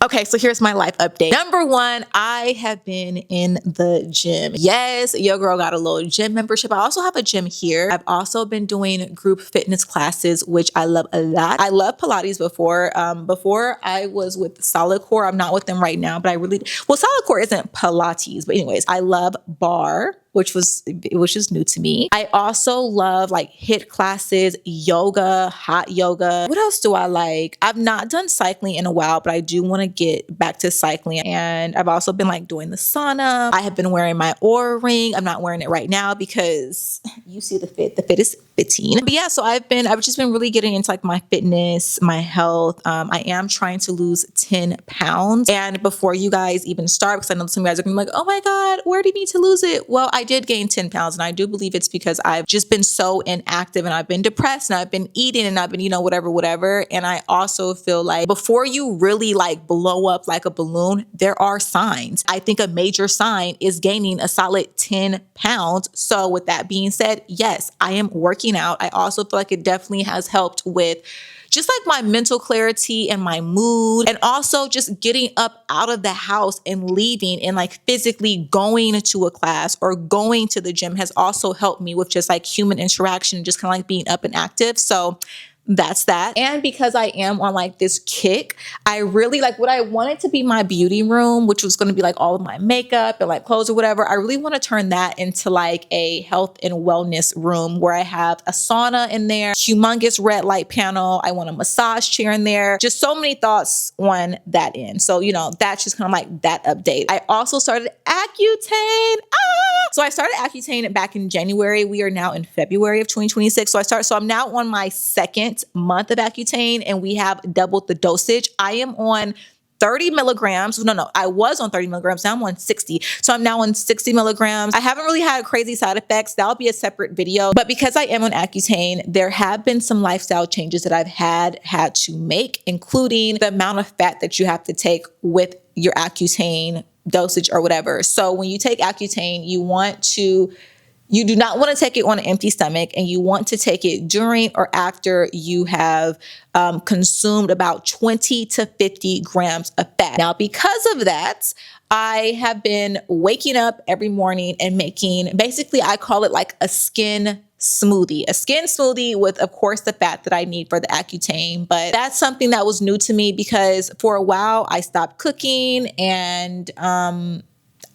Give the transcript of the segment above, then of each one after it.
Okay, so here's my life update. Number one, I have been in the gym. Yes, your girl got a little gym membership. I also have a gym here. I've also been doing group fitness classes, which I love a lot. I love Pilates before. Before I was with Solid Core. I'm not with them right now, but Solid Core isn't Pilates, but anyways, I love bar, which was new to me. I also love like HIIT classes, yoga, hot yoga. What else do I like? I've not done cycling in a while, but I do want to get back to cycling. And I've also been like doing the sauna. I have been wearing my Oura ring. I'm not wearing it right now because you see the fit. The fit is fitting. But yeah, so I've just been really getting into like my fitness, my health. I am trying to lose 10 pounds. And before you guys even start, because I know some guys are gonna be like, oh my God, where do you need to lose it? Well, I did gain 10 pounds, and I do believe it's because I've just been so inactive, and I've been depressed, and I've been eating, and I've been, whatever. And I also feel like before you really like blow up like a balloon, there are signs. I think a major sign is gaining a solid 10 pounds. So with that being said, yes, I am working out. I also feel like it definitely has helped with just like my mental clarity and my mood, and also just getting up out of the house and leaving and like physically going to a class or going to the gym has also helped me with just like human interaction, just kind of like being up and active. So that's that. And because I am on like this kick, I really like what I wanted to be my beauty room, which was going to be like all of my makeup and like clothes or whatever. I really want to turn that into like a health and wellness room where I have a sauna in there, humongous red light panel. I want a massage chair in there. Just so many thoughts on that end. So, that's just kind of like that update. I also started Accutane. So I started Accutane back in January. We are now in February of 2026. So I'm now on my second month of Accutane, and we have doubled the dosage. I am on 30 milligrams. No, I was on 30 milligrams. Now I'm on 60. So I'm now on 60 milligrams. I haven't really had crazy side effects. That'll be a separate video. But because I am on Accutane, there have been some lifestyle changes that I've had to make, including the amount of fat that you have to take with your Accutane dosage or whatever. So when you take Accutane, you do not want to take it on an empty stomach, and you want to take it during or after you have consumed about 20 to 50 grams of fat. Now, because of that, I have been waking up every morning and making, basically, I call it like a skin smoothie with, of course, the fat that I need for the Accutane. But that's something that was new to me because for a while I stopped cooking, and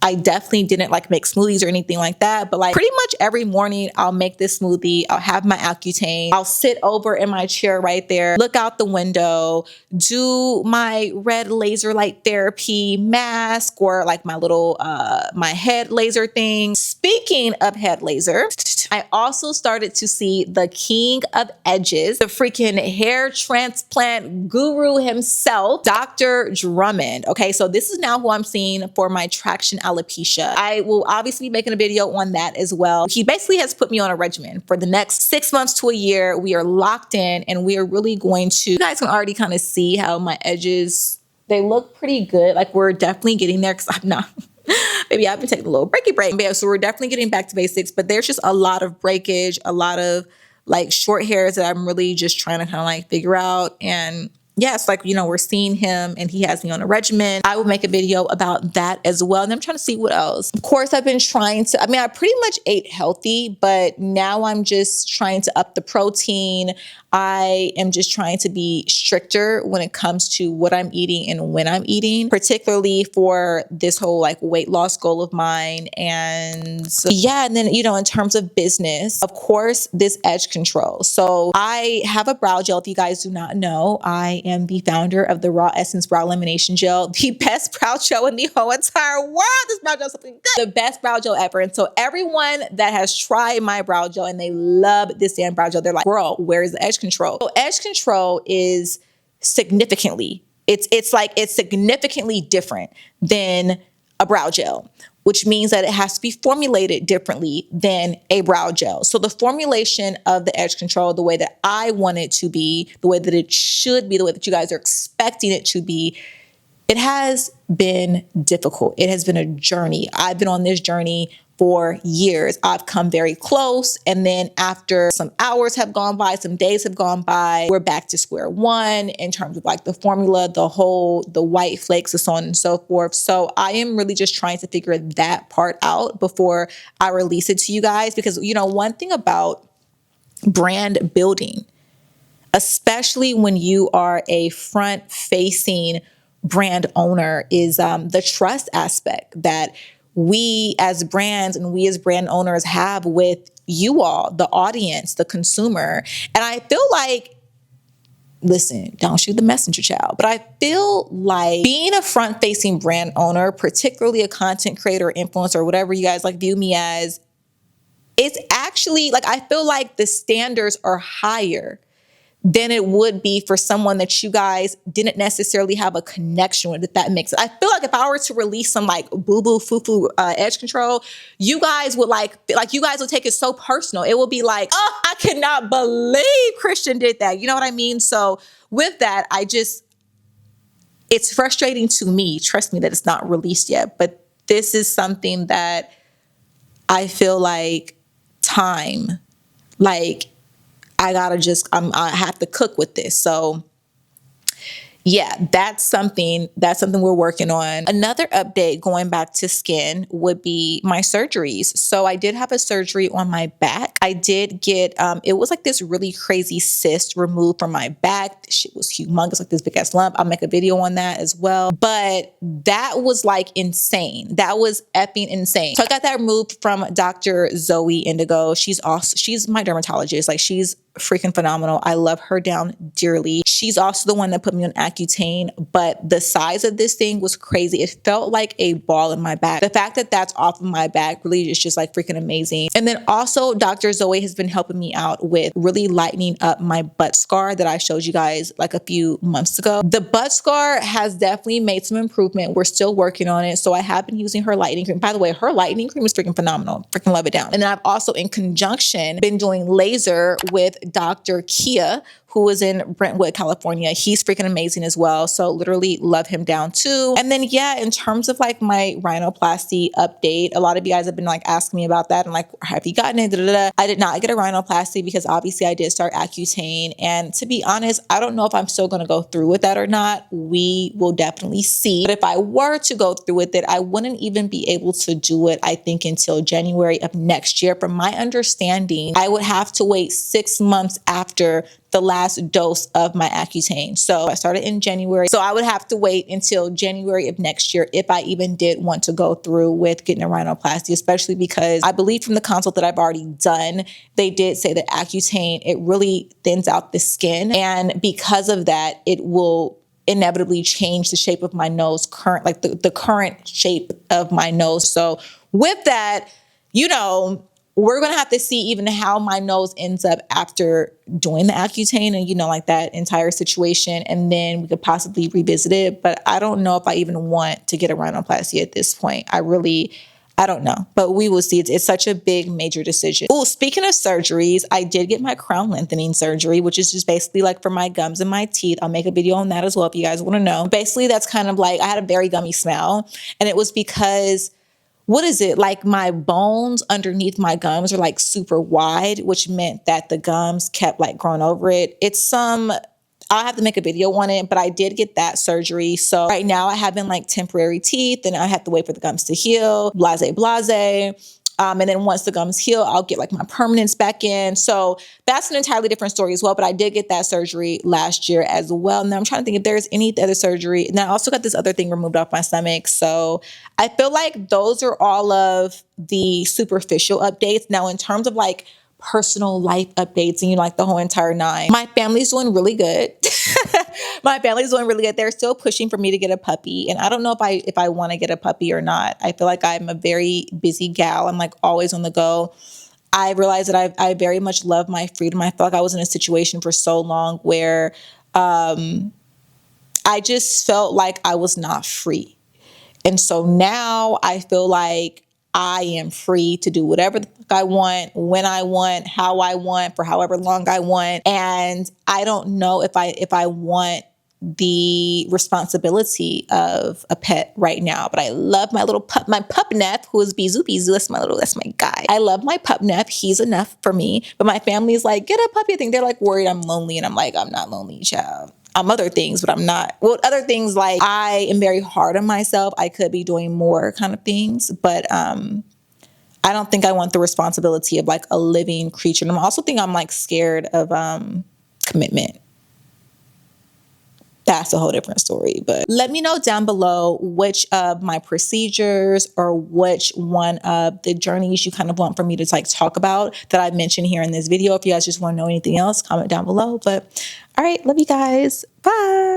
I definitely didn't like make smoothies or anything like that, but like pretty much every morning I'll make this smoothie. I'll have my Accutane. I'll sit over in my chair right there, look out the window, do my red laser light therapy mask, or like my little, my head laser thing. Speaking of head laser, I also started to see the king of edges, the freaking hair transplant guru himself, Dr. Drummond. Okay, so this is now who I'm seeing for my traction alopecia. I will obviously be making a video on that as well. He basically has put me on a regimen for the next 6 months to a year. We are locked in, and we are really going to, you guys can already kind of see how my edges, they look pretty good. Like we're definitely getting there because I'm not, maybe I've been taking a little break. But yeah, so we're definitely getting back to basics, but there's just a lot of breakage, a lot of like short hairs that I'm really just trying to kind of like figure out. And yes, like, we're seeing him and he has me on a regimen. I will make a video about that as well. And I'm trying to see what else. Of course, I've been trying to, I pretty much ate healthy, but now I'm just trying to up the protein. I am just trying to be stricter when it comes to what I'm eating and when I'm eating, particularly for this whole like weight loss goal of mine. And yeah, and then, in terms of business, of course, this edge control. So I have a brow gel. If you guys do not know, I am the founder of the Raw Essence Brow Elimination Gel, the best brow gel in the whole entire world. This brow gel is something good. The best brow gel ever. And so everyone that has tried my brow gel and they love this damn brow gel, they're like, girl, where is the edge control? So edge control is significantly, it's significantly different than a brow gel, which means that it has to be formulated differently than a brow gel. So the formulation of the edge control, the way that I want it to be, the way that it should be, the way that you guys are expecting it to be, it has been difficult. It has been a journey. I've been on this journey for years. I've come very close. And then after some hours have gone by, some days have gone by, we're back to square one in terms of like the formula, the white flakes and so on and so forth. So I am really just trying to figure that part out before I release it to you guys. Because, you know, one thing about brand building, especially when you are a front facing brand owner, is the trust aspect that we as brands and we as brand owners have with you all, the audience, the consumer. And I feel like, listen, don't shoot the messenger, child, but I feel like being a front facing brand owner, particularly a content creator, influencer, whatever you guys like view me as, it's actually like, I feel like the standards are higher than it would be for someone that you guys didn't necessarily have a connection with, if that makes sense. I feel like if I were to release some like boo-boo, foo-foo edge control, you guys would like you guys would take it so personal. It will be like, oh, I cannot believe Christian did that. You know what I mean? So with that, it's frustrating to me, trust me, that it's not released yet. But this is something that I feel like I have to cook with this. So yeah, that's something we're working on. Another update going back to skin would be my surgeries. So I did have a surgery on my back. I did get, it was like this really crazy cyst removed from my back. Shit was humongous, like this big ass lump. I'll make a video on that as well. But that was like insane. That was effing insane. So I got that removed from Dr. Zoe Indigo. She's my dermatologist. Like, she's freaking phenomenal. I love her down dearly. She's also the one that put me on Accutane, but the size of this thing was crazy. It felt like a ball in my back. The fact that that's off of my back really is just like freaking amazing. And then also Dr. Zoe has been helping me out with really lightening up my butt scar that I showed you guys like a few months ago. The butt scar has definitely made some improvement. We're still working on it. So I have been using her lightening cream. By the way, her lightening cream is freaking phenomenal. Freaking love it down. And then I've also in conjunction been doing laser with Dr. Kia, who is in Brentwood, California. He's freaking amazing as well. So literally love him down too. And then yeah, in terms of like my rhinoplasty update, a lot of you guys have been like asking me about that and like, have you gotten it? Da, da, da. I did not get a rhinoplasty because obviously I did start Accutane. And to be honest, I don't know if I'm still gonna go through with that or not. We will definitely see. But if I were to go through with it, I wouldn't even be able to do it, I think, until January of next year. From my understanding, I would have to wait 6 months after the last dose of my Accutane. So I started in January. So I would have to wait until January of next year if I even did want to go through with getting a rhinoplasty, especially because I believe from the consult that I've already done, they did say that Accutane, it really thins out the skin. And because of that, it will inevitably change the shape of my nose, the current shape of my nose. So with that, you know, we're going to have to see even how my nose ends up after doing the Accutane and, you know, like that entire situation. And then we could possibly revisit it. But I don't know if I even want to get a rhinoplasty at this point. I don't know, but we will see. It's such a big, major decision. Oh, speaking of surgeries, I did get my crown lengthening surgery, which is just basically like for my gums and my teeth. I'll make a video on that as well if you guys want to know. Basically, that's kind of like, I had a very gummy smile, and it was because, what is it? Like my bones underneath my gums are like super wide, which meant that the gums kept like growing over it. I'll have to make a video on it, but I did get that surgery. So right now I have like temporary teeth and I have to wait for the gums to heal, blase, blase. And then once the gums heal, I'll get like my permanence back in. So that's an entirely different story as well. But I did get that surgery last year as well. Now I'm trying to think if there's any other surgery. And I also got this other thing removed off my stomach. So I feel like those are all of the superficial updates. Now, in terms of like personal life updates and, you know, like the whole entire nine, my family's doing really good. My family's doing really good. They're still pushing for me to get a puppy. And I don't know if I want to get a puppy or not. I feel like I'm a very busy gal. I'm like always on the go. I realized that I very much love my freedom. I felt like I was in a situation for so long where I just felt like I was not free. And so now I feel like I am free to do whatever the fuck I want, when I want, how I want, for however long I want. And I don't know if I want the responsibility of a pet right now, but I love my little pup, my pup Nep, who is Bizu Bizu. That's my guy. I love my pup Nep. He's enough for me. But my family's like, get a puppy. I think they're like worried I'm lonely, and I'm like, I'm not lonely, child. I'm other things, but I'm not. Well, other things, like I am very hard on myself. I could be doing more kind of things, but I don't think I want the responsibility of like a living creature. And I also think I'm like scared of commitment. That's a whole different story. But let me know down below which of my procedures or which one of the journeys you kind of want for me to like talk about that I mentioned here in this video. If you guys just want to know anything else, comment down below. But all right, love you guys. Bye.